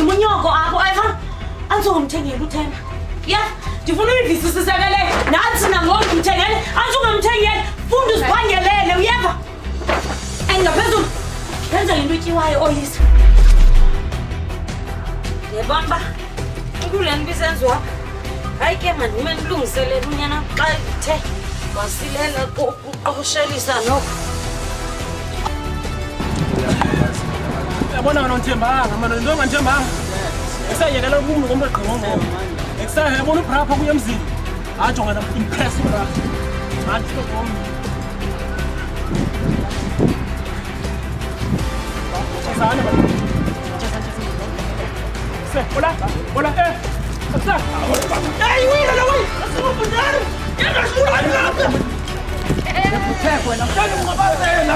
Munyoko apho ayifana anizongumthengela uThemba. Ya, ndifuna uyivisisisekele nathi nangoku umthengele anizongamthengeli funda uziphangelele uyeva. Engaphezulu yenza into etyiwayo oyisa. Yebona uba ikule nto isenziwa apha. Hayi ke mandime ndilungiselele unyana xa ithe wasilela kuqoshelisa noko. Yabona wena uNthembanga manje into ongaNthembanga esayekela umuntu ngomuntu eqhonqo ekusaya yabona ubrapha kuye emzini ajonga na impress bra manje ngomuntu sana ba se hola asa ay wena la wey asubunalo yana shula la putea kwena kana ngabazela